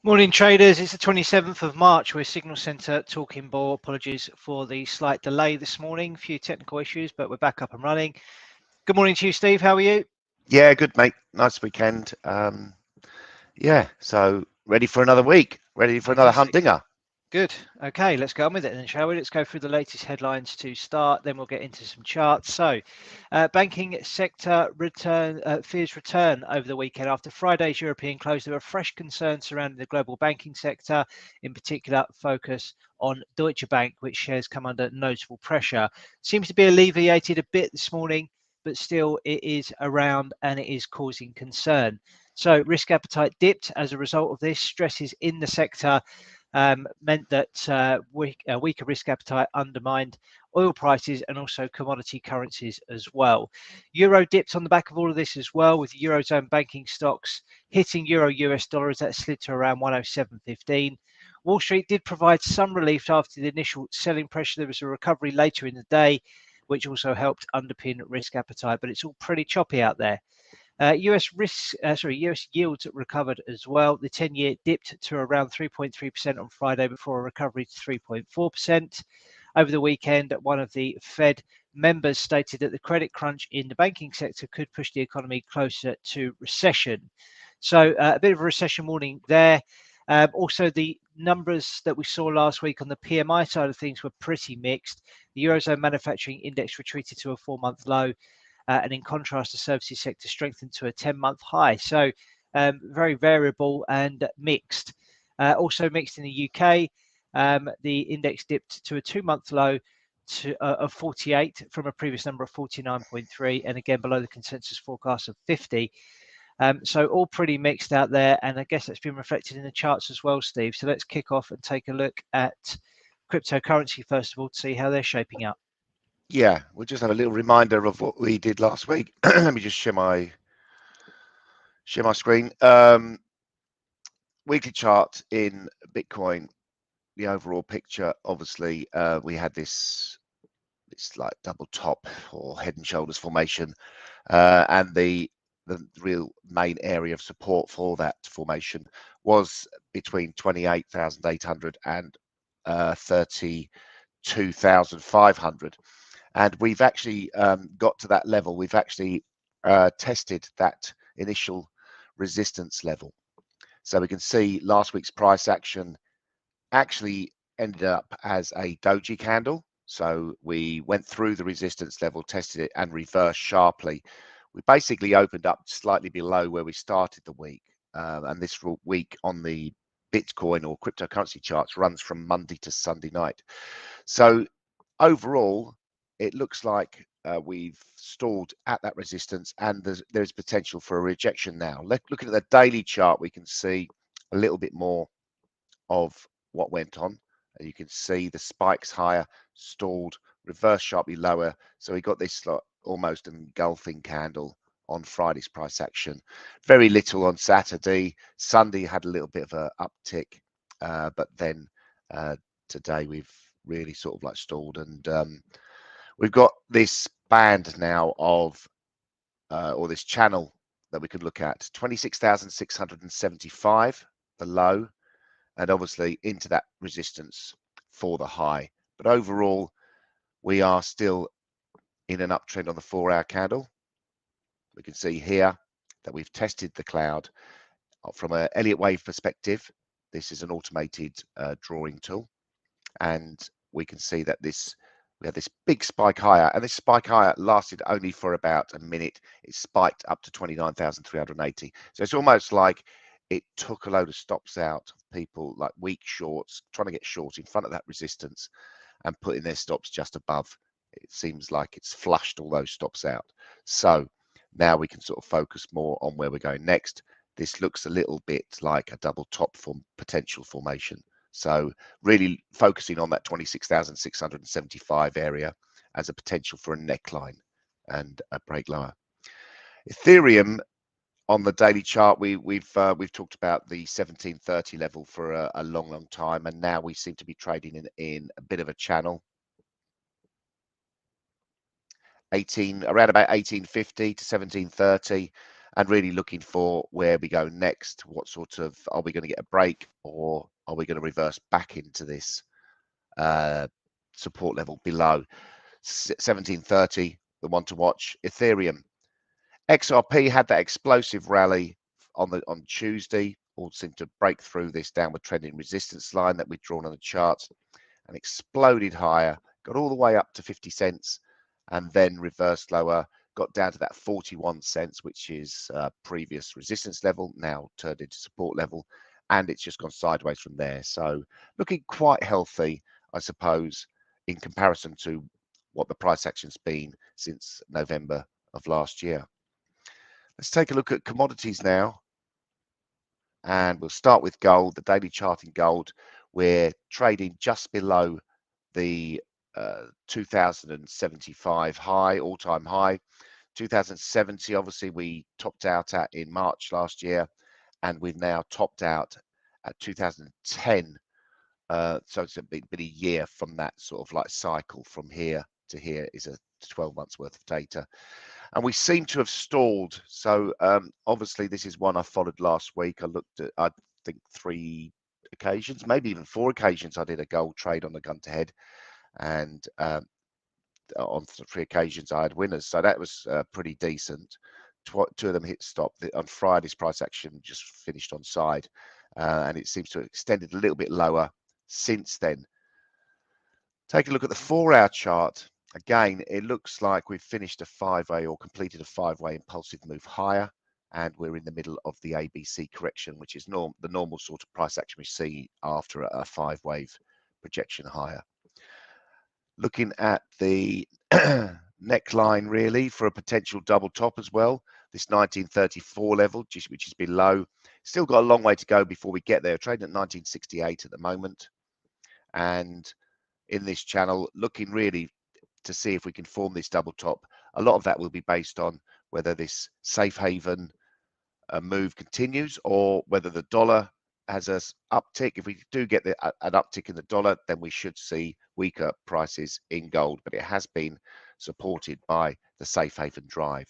Morning traders, it's the 27th of March. We're Signal Centre talking ball. Apologies for the slight delay this morning, a few technical issues, but we're back up and running. Good morning to you, Steve. How are you? Yeah, good, mate. Nice weekend. So ready for another week, ready for another humdinger. Good. Okay, let's go on with it then, shall we? Let's go through the latest headlines to start, then we'll get into some charts. So, banking sector fears return over the weekend. After Friday's European close, there were fresh concerns surrounding the global banking sector, in particular focus on Deutsche Bank, which shares come under notable pressure. Seems to be alleviated a bit this morning, but still it is around and it is causing concern. So risk appetite dipped as a result of this. Stresses in the sector meant that weaker risk appetite undermined oil prices and also commodity currencies as well. Euro dipped on the back of all of this as well, with Eurozone banking stocks hitting Euro US dollars that slid to around 107.15. Wall Street did provide some relief after the initial selling pressure. There was a recovery later in the day, which also helped underpin risk appetite, but it's all pretty choppy out there. US yields recovered as well. The 10-year dipped to around 3.3% on Friday before a recovery to 3.4%. Over the weekend, one of the Fed members stated that the credit crunch in the banking sector could push the economy closer to recession. So a bit of a recession warning there. Also, the numbers that we saw last week on the PMI side of things were pretty mixed. The Eurozone manufacturing index retreated to a 4-month low. And in contrast, the services sector strengthened to a 10-month high. So very variable and mixed. Also mixed in the UK, the index dipped to a 2-month low of 48 from a previous number of 49.3, and again below the consensus forecast of 50. So all pretty mixed out there, and I guess that's been reflected in the charts as well, Steve. So let's kick off and take a look at cryptocurrency first of all to see how they're shaping up. Yeah, we'll just have a little reminder of what we did last week. Let me just share my screen. Weekly chart in Bitcoin. The overall picture, obviously, we had this like double top or head and shoulders formation, and the real main area of support for that formation was between 28,800 and 32,500. And we've actually got to that level. We've actually tested that initial resistance level. So we can see last week's price action actually ended up as a doji candle. So we went through the resistance level, tested it, and reversed sharply. We basically opened up slightly below where we started the week. And this week on the Bitcoin or cryptocurrency charts runs from Monday to Sunday night. So overall, it looks like we've stalled at that resistance, and there's potential for a rejection now. Looking at the daily chart, we can see a little bit more of what went on. You can see the spikes higher, stalled, reversed sharply lower. So we got this almost engulfing candle on Friday's price action. Very little on Saturday. Sunday had a little bit of an uptick, but then today we've really sort of like stalled, and we've got this band now of or this channel that we could look at, 26,675 the low, and obviously into that resistance for the high. But overall, we are still in an uptrend on the 4-hour candle. We can see here that we've tested the cloud from an Elliott wave perspective. This is an automated drawing tool, and we can see that we had this big spike higher, and this spike higher lasted only for about a minute. It spiked up to 29,380. So it's almost like it took a load of stops out of people, like weak shorts, trying to get short in front of that resistance and putting their stops just above. It seems like it's flushed all those stops out. So now we can sort of focus more on where we're going next. This looks a little bit like a double top potential formation. So really focusing on that 26,675 area as a potential for a neckline and a break lower. Ethereum on the daily chart, we've talked about the 1730 level for a long time, and now we seem to be trading in a bit of a channel. Around about 1850 to 1730. and really looking for where we go next. What sort of, are we going to get a break, or are we going to reverse back into this support level below 1730, the one to watch. Ethereum, XRP had that explosive rally on Tuesday, all seemed to break through this downward trending resistance line that we'd drawn on the chart and exploded higher, got all the way up to 50 cents and then reversed lower, got down to that 41 cents, which is previous resistance level, now turned into support level, and it's just gone sideways from there. So looking quite healthy, I suppose, in comparison to what the price action's been since November of last year. Let's take a look at commodities now, and we'll start with gold. The daily chart in gold, we're trading just below the 2075 high, all-time high. 2070, obviously, we topped out at in March last year, and we've now topped out at 2010. So it's been a year from that sort of like cycle. From here to here is a 12 months worth of data, and we seem to have stalled. So obviously this is one I followed last week. I looked at, I think 3 occasions, maybe even 4 occasions, I did a gold trade on the gun to head, and on 3 occasions I had winners, so that was pretty decent. 2 of them hit stop. On Friday's price action just finished on side, and it seems to have extended a little bit lower since then. Take a look at the 4-hour chart. Again, it looks like we've finished a 5-way or completed a 5-way impulsive move higher, and we're in the middle of the ABC correction, which is the normal sort of price action we see after a 5-wave projection higher. Looking at the neckline really for a potential double top as well, this 1934 level, which is below. Still got a long way to go before we get there. Trading at 1968 at the moment, and in this channel, looking really to see if we can form this double top. A lot of that will be based on whether this safe haven move continues, or whether the dollar has an uptick. If we do get an uptick in the dollar, then we should see weaker prices in gold, but it has been supported by the safe haven drive.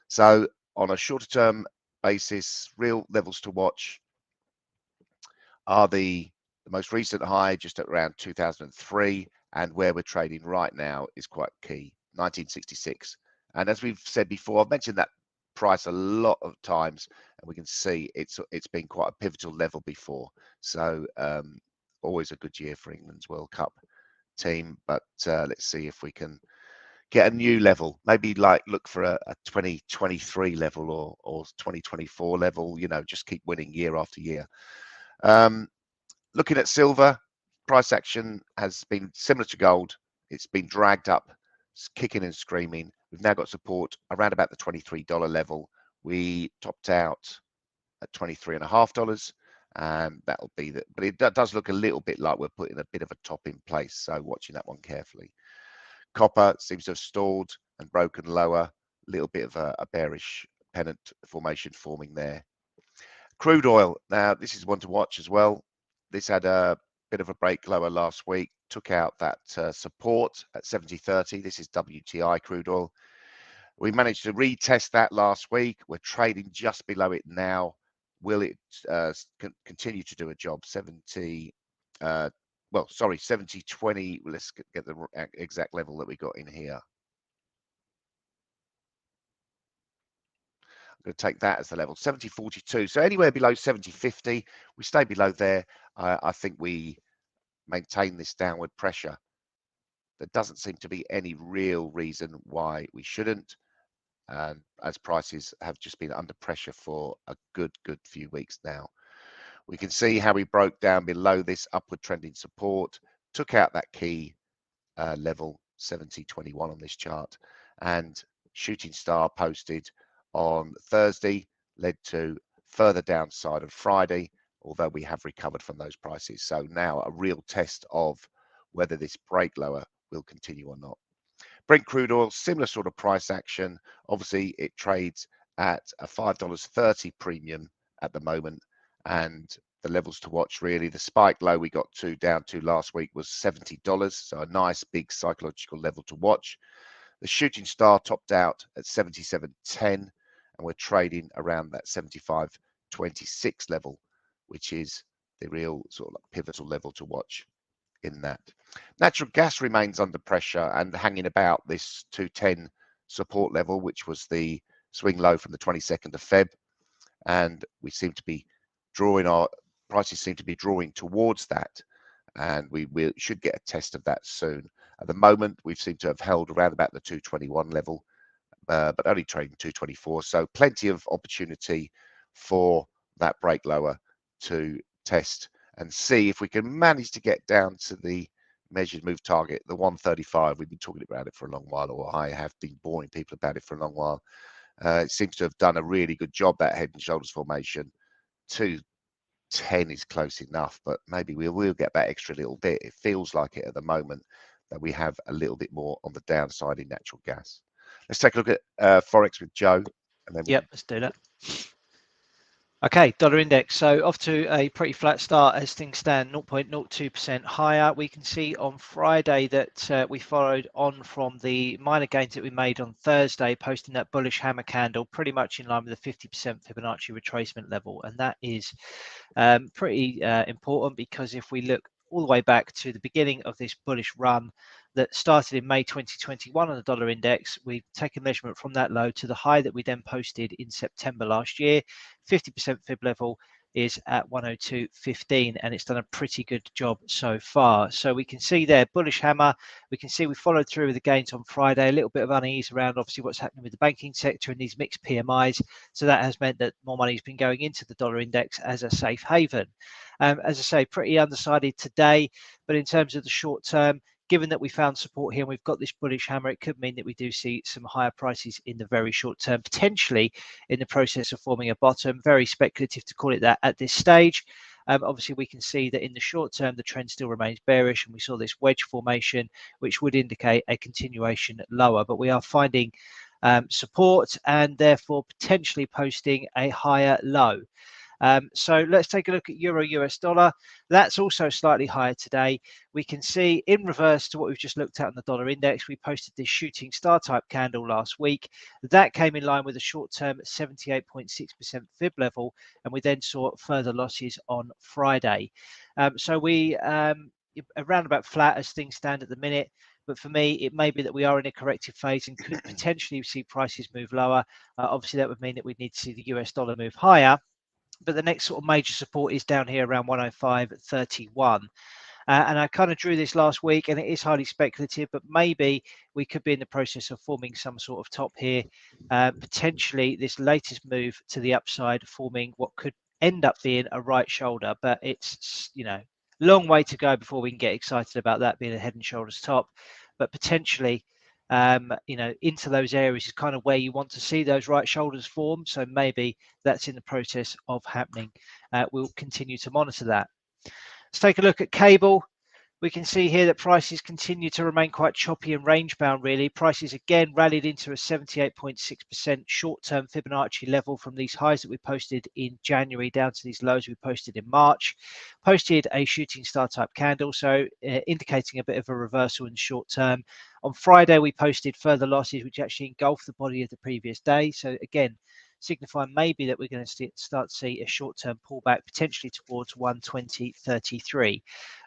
So on a shorter term basis, real levels to watch are the most recent high just at around 2003, and where we're trading right now is quite key, 1966. And as we've said before, I've mentioned that price a lot of times, and we can see it's been quite a pivotal level before. So always a good year for England's World Cup team, but let's see if we can get a new level, maybe like look for a 2023 level or 2024 level, you know, just keep winning year after year. Looking at silver, price action has been similar to gold. It's been dragged up, it's kicking and screaming. We've now got support around about the $23 level. We topped out at $23.50, and that'll be that. But it does look a little bit like we're putting a bit of a top in place, so watching that one carefully. Copper seems to have stalled and broken lower, a little bit of a bearish pennant formation forming there. Crude oil, now this is one to watch as well. This had a bit of a break lower last week, took out that support at 70.30. This is WTI crude oil. We managed to retest that last week. We're trading just below it now. Will it continue to do a job? 70, well, sorry, 70.20. Let's get the exact level that we got in here. I'm going to take that as the level, 70.42. So anywhere below 70.50, we stay below there. I think we maintain this downward pressure. There doesn't seem to be any real reason why we shouldn't, as prices have just been under pressure for a good few weeks now. We can see how we broke down below this upward trending support, took out that key level 70.21 on this chart, and shooting star posted on Thursday led to further downside on Friday, although we have recovered from those prices. So now a real test of whether this break lower will continue or not. Brent crude oil, similar sort of price action. Obviously, it trades at a $5.30 premium at the moment, and the levels to watch really, the spike low we got down to last week was $70, so a nice big psychological level to watch. The shooting star topped out at 77.10, and and we're trading around that 75.26 level, which is the real sort of pivotal level to watch in that. Natural gas remains under pressure and hanging about this 210 support level, which was the swing low from the 22nd of Feb, and we seem to be drawing, our prices seem to be drawing towards that, and we should get a test of that soon. At the moment, we seem to have held around about the 221 level, but only trading 224, so plenty of opportunity for that break lower to test and see if we can manage to get down to the measured move target, the 135. We've been talking about it for a long while, or I have been boring people about it for a long while. It seems to have done a really good job, that head and shoulders formation. 210 is close enough, but maybe we will get that extra little bit. It feels like it at the moment that we have a little bit more on the downside in natural gas. Let's take a look at Forex with Joe. And then let's do that. Okay, dollar index. So off to a pretty flat start as things stand, 0.02% higher. We can see on Friday that we followed on from the minor gains that we made on Thursday, posting that bullish hammer candle pretty much in line with the 50% Fibonacci retracement level. And that is pretty important, because if we look all the way back to the beginning of this bullish run that started in May 2021 on the dollar index, we've taken measurement from that low to the high that we then posted in September last year. 50% fib level is at 102.15, and it's done a pretty good job so far. So we can see there, bullish hammer. We can see we followed through with the gains on Friday, a little bit of unease around obviously what's happening with the banking sector and these mixed PMIs. So that has meant that more money has been going into the dollar index as a safe haven. As I say, pretty undecided today, but in terms of the short term, given that we found support here and we've got this bullish hammer, it could mean that we do see some higher prices in the very short term, potentially in the process of forming a bottom. Very speculative to call it that at this stage. Obviously, we can see that in the short term, the trend still remains bearish, and we saw this wedge formation, which would indicate a continuation lower. But we are finding support and therefore potentially posting a higher low. So let's take a look at Euro US dollar. That's also slightly higher today. We can see in reverse to what we've just looked at on the dollar index, we posted this shooting star type candle last week. That came in line with a short-term 78.6% fib level, and we then saw further losses on Friday. So we around about flat as things stand at the minute. But for me, it may be that we are in a corrective phase and could potentially see prices move lower. Obviously, that would mean that we'd need to see the US dollar move higher. But the next sort of major support is down here around 105.31. And I kind of drew this last week, and it is highly speculative, but maybe we could be in the process of forming some sort of top here. Potentially this latest move to the upside forming what could end up being a right shoulder, but it's, long way to go before we can get excited about that being a head and shoulders top. But potentially, into those areas is kind of where you want to see those right shoulders form. So maybe that's in the process of happening. We'll continue to monitor that. Let's take a look at cable. We can see here that prices continue to remain quite choppy and range bound, really. Prices again rallied into a 78.6% short-term Fibonacci level from these highs that we posted in January down to these lows we posted in March. Posted a shooting star type candle, so indicating a bit of a reversal in short term. On Friday, we posted further losses, which actually engulfed the body of the previous day. So again, signifying maybe that we're going to start to see a short-term pullback, potentially towards 120.33.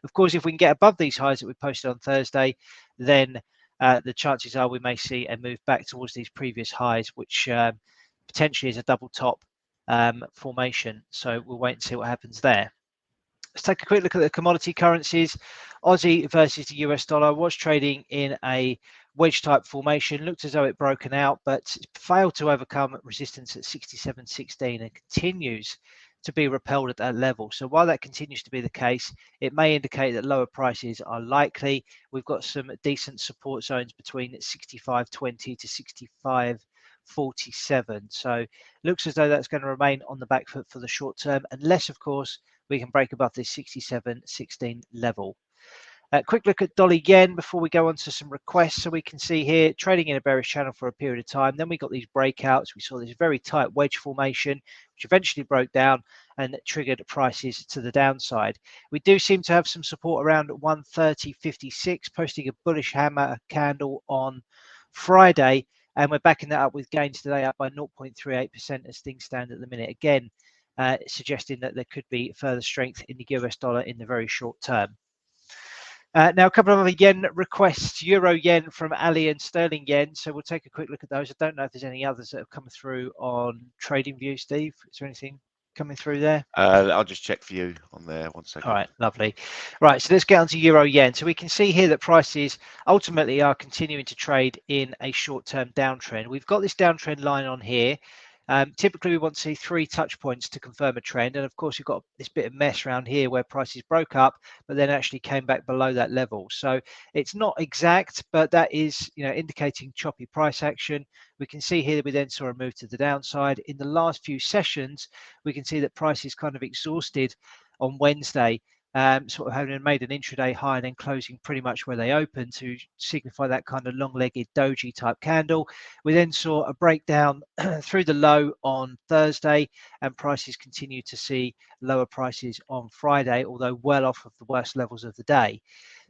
Of course, if we can get above these highs that we posted on Thursday, then the chances are we may see a move back towards these previous highs, which potentially is a double top formation. So we'll wait and see what happens there. Let's take a quick look at the commodity currencies. Aussie versus the US dollar was trading in a wedge type formation. Looked as though it broken out, but failed to overcome resistance at 67.16 and continues to be repelled at that level. So while that continues to be the case, it may indicate that lower prices are likely. We've got some decent support zones between 65.20 to 65.47. So looks as though that's going to remain on the back foot for the short term, unless of course we can break above this 67.16 level. Quick look at dollar yen before we go on to some requests. So we can see here trading in a bearish channel for a period of time. Then we got these breakouts. We saw this very tight wedge formation, which eventually broke down and triggered prices to the downside. We do seem to have some support around 130.56, posting a bullish hammer candle on Friday. and we're backing that up with gains today up by 0.38% as things stand at the minute. Again, suggesting that there could be further strength in the US dollar in the very short term. Now, a couple of other yen requests, euro yen from Ali and sterling yen. So we'll take a quick look at those. I don't know if there's any others that have come through on TradingView, Steve. Is there anything coming through there? I'll just check for you on there. 1 second. All right, lovely. Right, so let's get on to euro yen. So we can see here that prices ultimately are continuing to trade in a short-term downtrend. We've got this downtrend line on here. Typically, we want to see 3 touch points to confirm a trend. And of course, you've got this bit of mess around here where prices broke up, but then actually came back below that level. So it's not exact, but that is, indicating choppy price action. We can see here that we then saw a move to the downside. In the last few sessions, we can see that prices kind of exhausted on Wednesday, sort of having made an intraday high and then closing pretty much where they opened to signify that kind of long-legged doji type candle. We then saw a breakdown through the low on Thursday, and prices continue to see lower prices on Friday, although well off of the worst levels of the day.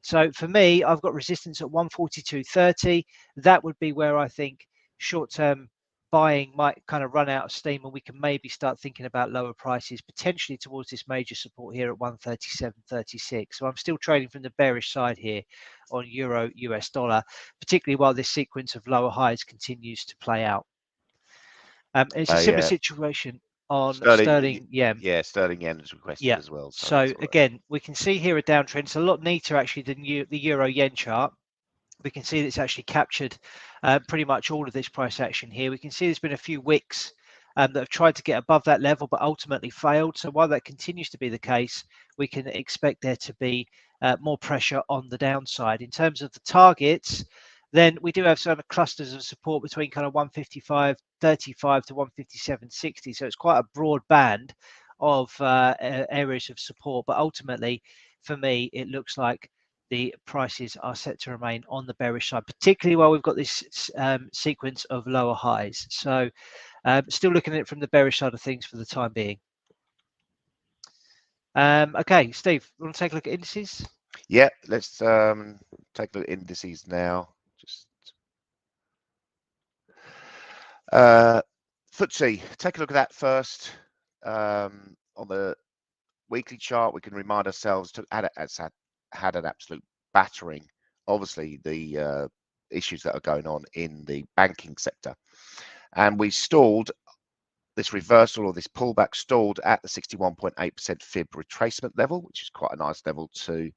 So for me, I've got resistance at 142.30. That would be where I think short-term buying might kind of run out of steam, and we can maybe start thinking about lower prices potentially towards this major support here at 137.36. So I'm still trading from the bearish side here on euro US dollar, particularly while this sequence of lower highs continues to play out. It's a similar situation on sterling yen. Yeah, sterling yen is requested as well. So again, we can see here a downtrend. It's a lot neater actually than the euro yen chart. We can see that it's actually captured pretty much all of this price action here. We can see there's been a few wicks that have tried to get above that level, but ultimately failed. So while that continues to be the case, we can expect there to be more pressure on the downside. In terms of the targets, then we do have sort of clusters of support between kind of 155.35 to 157.60. So it's quite a broad band of areas of support. But ultimately, for me, it looks like the prices are set to remain on the bearish side, particularly while we've got this sequence of lower highs. So still looking at it from the bearish side of things for the time being. Okay, Steve, want to take a look at indices? Yeah, let's take a look at indices now. Just FTSE, take a look at that first. On the weekly chart, we can remind ourselves to had an absolute battering. Obviously, the issues that are going on in the banking sector, and we stalled. This reversal or this pullback stalled at the 61.8% fib retracement level, which is quite a nice level to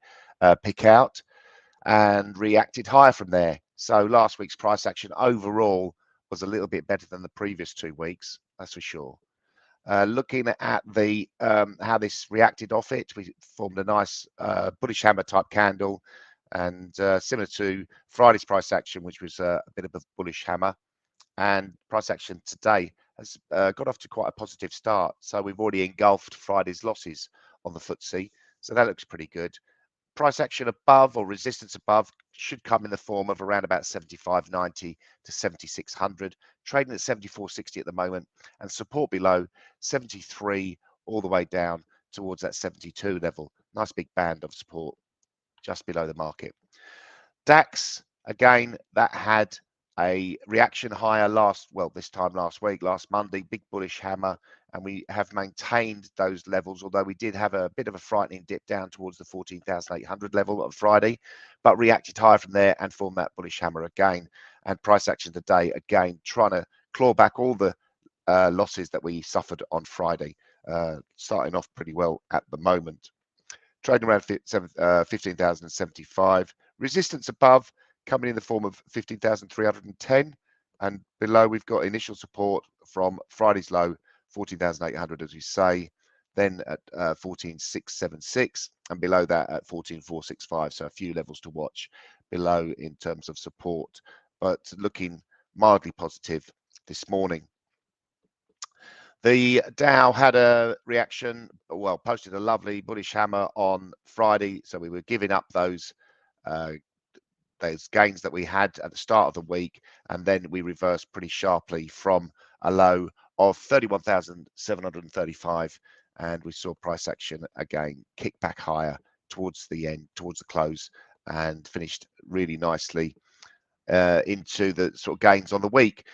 pick out, and reacted higher from there. So last week's price action overall was a little bit better than the previous 2 weeks, that's for sure. Looking at the how this reacted off it, we formed a nice bullish hammer type candle, and similar to Friday's price action, which was a bit of a bullish hammer. And price action today has got off to quite a positive start. So we've already engulfed Friday's losses on the FTSE. So that looks pretty good. Price action above or resistance above should come in the form of around about 75.90 to 7600, trading at 74.60 at the moment, and support below 73 all the way down towards that 72 level. Nice big band of support just below the market. DAX, again, that had a reaction higher this time last week, last Monday, big bullish hammer, and we have maintained those levels, although we did have a bit of a frightening dip down towards the 14,800 level on Friday, but reacted higher from there and formed that bullish hammer again. And price action today, again, trying to claw back all the losses that we suffered on Friday, starting off pretty well at the moment. Trading around 15,075. Resistance above coming in the form of 15,310, and below we've got initial support from Friday's low 14,800, as we say, then at 14,676, and below that at 14,465. So a few levels to watch below in terms of support, but looking mildly positive this morning. The Dow had a reaction, well, posted a lovely bullish hammer on Friday, so we were giving up those gains that we had at the start of the week, and then we reversed pretty sharply from a low of 31,735, and we saw price action again kick back higher towards the end, towards the close, and finished really nicely into the sort of gains on the week.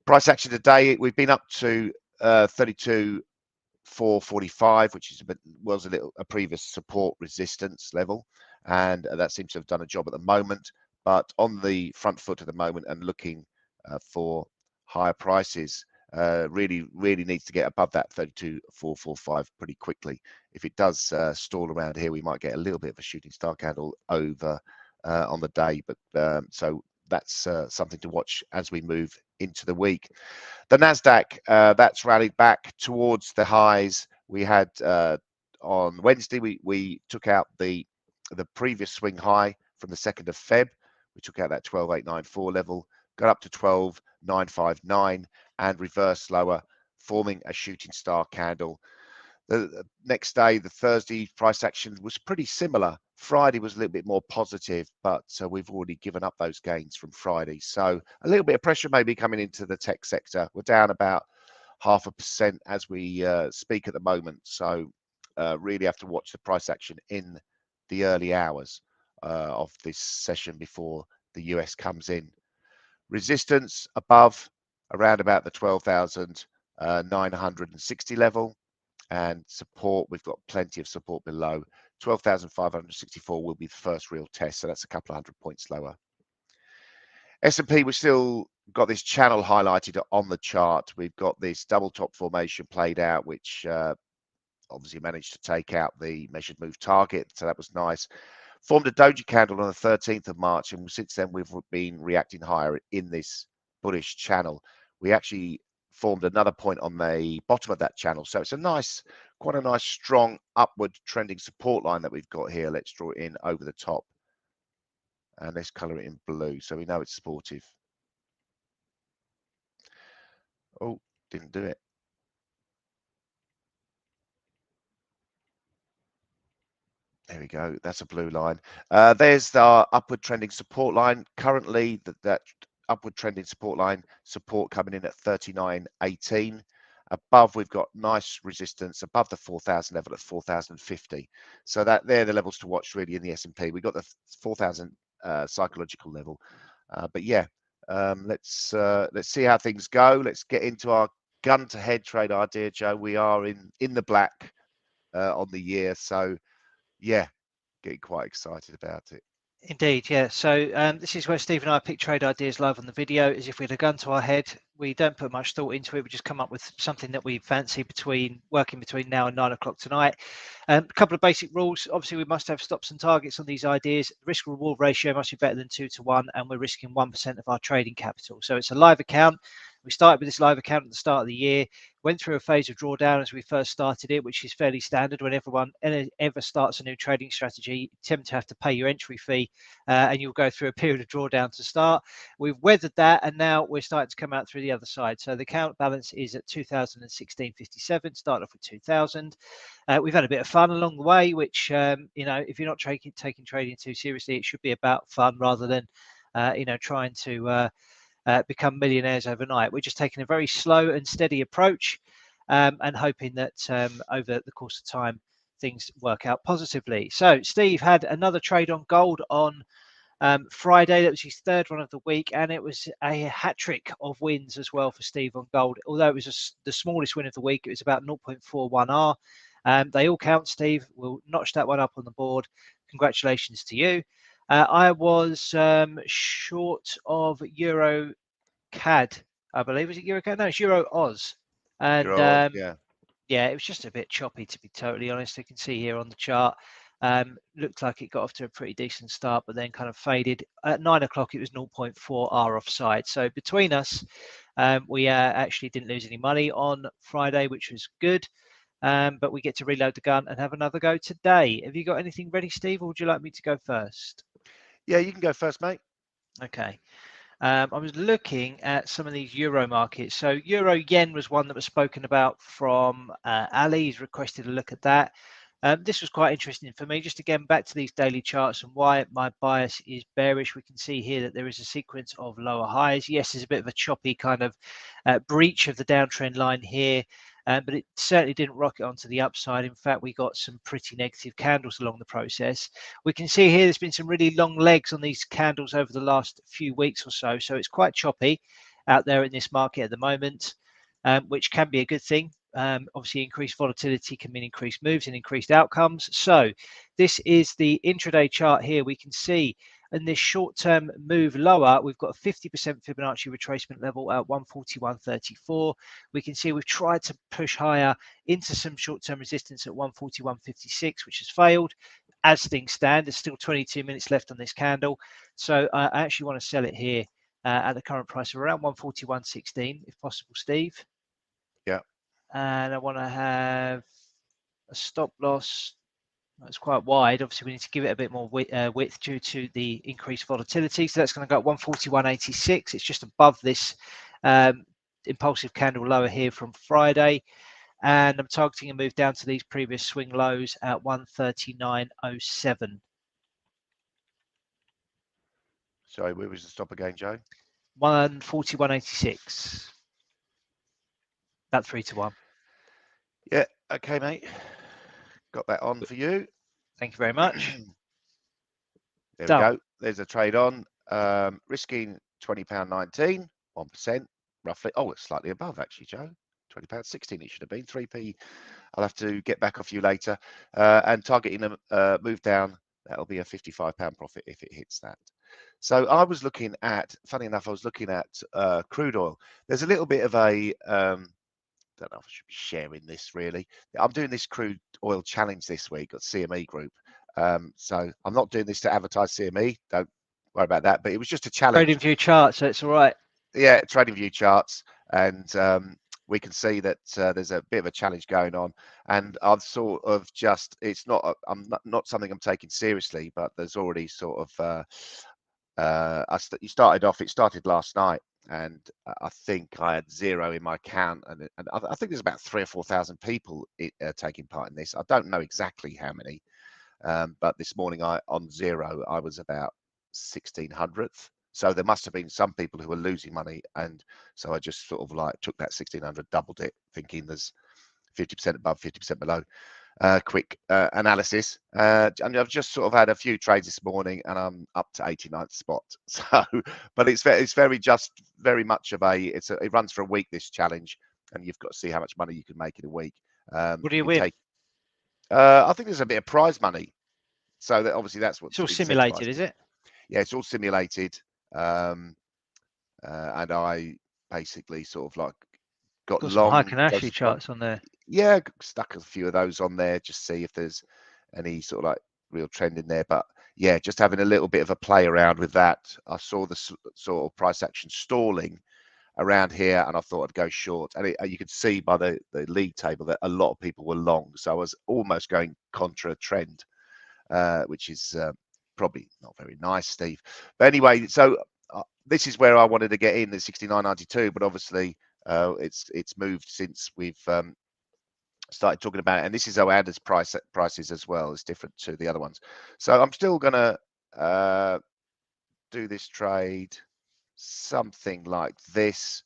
Price action today, we've been up to 32,445, which is was a previous support resistance level, and that seems to have done a job at the moment. But on the front foot at the moment and looking for higher prices, really needs to get above that 32,445 pretty quickly. If it does stall around here, we might get a little bit of a shooting star candle over on the day. But so that's something to watch as we move into the week. The Nasdaq, that's rallied back towards the highs we had on Wednesday. We took out the previous swing high from the 2nd of Feb. We took out that 12,894 level, got up to 12,959 and reversed lower, forming a shooting star candle. The next day, the Thursday price action was pretty similar. Friday was a little bit more positive, but we've already given up those gains from Friday. So a little bit of pressure maybe coming into the tech sector. We're down about 0.5% as we speak at the moment. So really have to watch the price action in the early hours of this session before the US comes in. Resistance above around about the 12,960 level. And support, we've got plenty of support below. 12,564 will be the first real test, so that's a couple of 100 points lower. S&P, we've still got this channel highlighted on the chart. We've got this double top formation played out, which obviously managed to take out the measured move target, so that was nice. Formed a doji candle on the 13th of March, and since then we've been reacting higher in this bullish channel. We actually formed another point on the bottom of that channel, so it's quite a nice strong upward trending support line that we've got here. Let's draw it in over the top, and let's color it in blue so we know it's supportive. Oh, didn't do it. There we go. That's a blue line. There's our upward trending support line. Currently, that upward trending support line support coming in at 39.18. Above, we've got nice resistance above the 4,000 level at 4,050. So that they're the levels to watch really in the S&P. We've got the 4,000 psychological level. But yeah, let's see how things go. Let's get into our gun to head trade idea, Joe. We are in the black on the year, so yeah, getting quite excited about it. Indeed, yeah. So this is where Steve and I pick trade ideas live on the video. As if we had a gun to our head, we don't put much thought into it. We just come up with something that we fancy working between now and 9 o'clock tonight. A couple of basic rules. Obviously, we must have stops and targets on these ideas. The risk reward ratio must be better than 2 to 1, and we're risking 1% of our trading capital. So it's a live account. We started with this live account at the start of the year, went through a phase of drawdown as we first started it, which is fairly standard when everyone ever starts a new trading strategy. You tend to have to pay your entry fee and you'll go through a period of drawdown to start. We've weathered that, and now we're starting to come out through the other side. So the account balance is at 2016.57, started off with 2000. We've had a bit of fun along the way, which, if you're not taking trading too seriously, it should be about fun rather than, trying to become millionaires overnight. We're just taking a very slow and steady approach and hoping that over the course of time, things work out positively. So Steve had another trade on gold on Friday. That was his third one of the week, and it was a hat trick of wins as well for Steve on gold. Although it was the smallest win of the week, it was about 0.41R. They all count, Steve. We'll notch that one up on the board. Congratulations to you. I was short of Euro CAD, I believe. Was it Euro CAD? No, it's Euro Oz. And yeah, it was just a bit choppy, to be totally honest. You can see here on the chart. Looked like it got off to a pretty decent start, but then kind of faded. At 9 o'clock, it was 0.4R offside. So between us, we actually didn't lose any money on Friday, which was good. But we get to reload the gun and have another go today. Have you got anything ready, Steve, or would you like me to go first? Yeah, you can go first, mate. Okay. I was looking at some of these euro markets. So euro yen was one that was spoken about from Ali. He's requested a look at that. This was quite interesting for me. Just again, back to these daily charts and why my bias is bearish. We can see here that there is a sequence of lower highs. Yes, there's a bit of a choppy kind of breach of the downtrend line here. but it certainly didn't rocket onto the upside. In fact, we got some pretty negative candles along the process. We can see here there's been some really long legs on these candles over the last few weeks or so, so it's quite choppy out there in this market at the moment, which can be a good thing. Obviously, increased volatility can mean increased moves and increased outcomes. So this is the intraday chart here. We can see in this short-term move lower, we've got a 50% Fibonacci retracement level at 141.34. We can see we've tried to push higher into some short-term resistance at 141.56, which has failed. As things stand, there's still 22 minutes left on this candle. So I actually want to sell it here at the current price of around 141.16, if possible, Steve. Yeah. And I want to have a stop loss. It's quite wide. Obviously, we need to give it a bit more width due to the increased volatility. So that's going to go at 141.86. It's just above this impulsive candle lower here from Friday. And I'm targeting a move down to these previous swing lows at 139.07. Sorry, where was the stop again, Joe? 141.86. About 3 to 1. Yeah, okay, mate. Got that on for you. Thank you very much. There we go. There's a trade on. Risking £20.19, 1%, roughly. Oh, it's slightly above, actually, Joe. £20.16 it should have been. 3p. I'll have to get back off you later. And targeting a move down, that'll be a £55 profit if it hits that. So I was looking at, funny enough, I was looking at crude oil. There's a little bit of a, don't know if I should be sharing this really. I'm doing this crude oil challenge this week at CME Group. So I'm not doing this to advertise CME. Don't worry about that. But it was just a challenge. Trading view charts, so it's all right. Yeah, trading view charts, and we can see that there's a bit of a challenge going on. And I've sort of just, it's not, I'm not something I'm taking seriously, but there's already sort of, it started last night. And I think I had 0 in my account, and I think there's about 3,000 or 4,000 people taking part in this. I don't know exactly how many, but this morning on 0, I was about 1,600th. So there must have been some people who were losing money, and so I just sort of like took that 1,600, doubled it, thinking there's 50% above, 50% below. Quick analysis, and I've just sort of had a few trades this morning, and I'm up to 89th spot. So, but it's very much of it runs for a week, this challenge, and you've got to see how much money you can make in a week. What do you win? I think there's a bit of prize money, so that obviously that's what's all simulated, is it? Yeah, it's all simulated, and I basically sort of like got some long Heiken Ashley charts on there. Yeah, stuck a few of those on there, just see if there's any sort of like real trend in there. But yeah, just having a little bit of a play around with that. I saw the sort of price action stalling around here, and I thought I'd go short. And you could see by the league table that a lot of people were long, so I was almost going contra trend, which is probably not very nice, Steve. But anyway, so this is where I wanted to get in, the 69.92, but obviously it's moved since we've started talking about it, and this is Oanda's prices as well. It's different to the other ones. So I'm still gonna do this trade, something like this.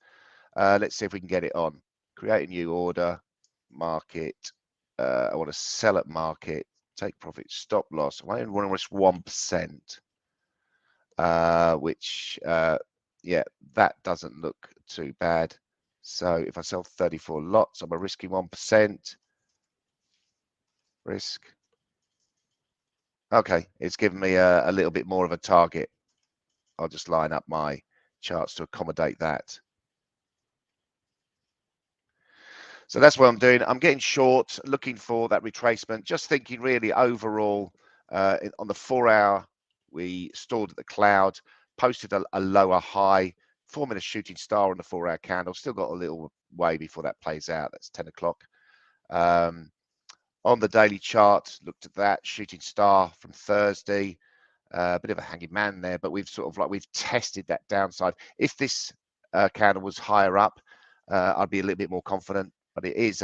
Let's see if we can get it on. Create a new order, market. I want to sell at market, take profit, stop loss. I only want to risk 1%, which yeah, that doesn't look too bad. So if I sell 34 lots, I'm risking 1%. Risk. Okay, it's given me a little bit more of a target. I'll just line up my charts to accommodate that. So that's what I'm doing. I'm getting short, looking for that retracement, just thinking really overall on the 4-hour, we stalled at the cloud, posted a lower high, forming a shooting star on the 4-hour candle. Still got a little way before that plays out. That's 10 o'clock. On the daily chart, looked at that shooting star from Thursday, a bit of a hanging man there, but we've tested that downside. If this candle was higher up, I'd be a little bit more confident, but it is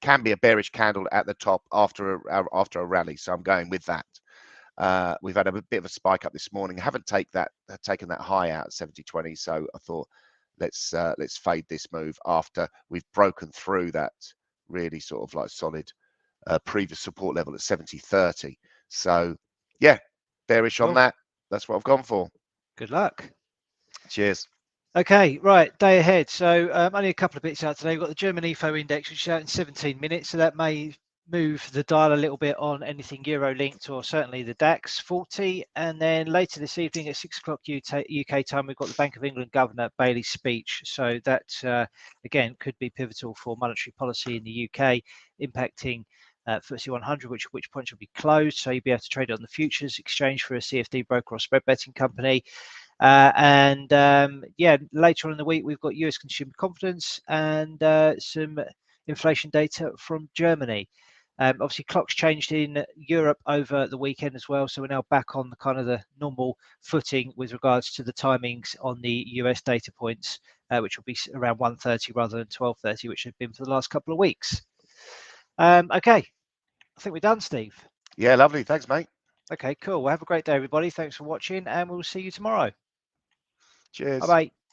can be a bearish candle at the top after a rally, so I'm going with that. We've had a bit of a spike up this morning. I haven't taken that high out at 70.20, so I thought let's fade this move after we've broken through that really sort of like solid previous support level at 70.30. So yeah, bearish on that. That's what I've gone for. Good luck. Cheers. Okay, right, day ahead. So only a couple of bits out today. We've got the German EFO index, which is out in 17 minutes. So that may move the dial a little bit on anything euro linked, or certainly the DAX 40. And then later this evening at 6 o'clock UK time, we've got the Bank of England Governor Bailey's speech. So that, again, could be pivotal for monetary policy in the UK, impacting FTSE 100, which point will be closed. So you'll be able to trade it on the futures exchange for a CFD broker or spread betting company. Yeah, later on in the week, we've got US consumer confidence and some inflation data from Germany. Obviously, clocks changed in Europe over the weekend as well, so we're now back on the kind of the normal footing with regards to the timings on the US data points, which will be around 1:30 rather than 12:30, which have been for the last couple of weeks. Okay, I think we're done, Steve. Yeah, lovely. Thanks, mate. Okay, cool. Well, have a great day, everybody. Thanks for watching, and we'll see you tomorrow. Cheers. Bye-bye.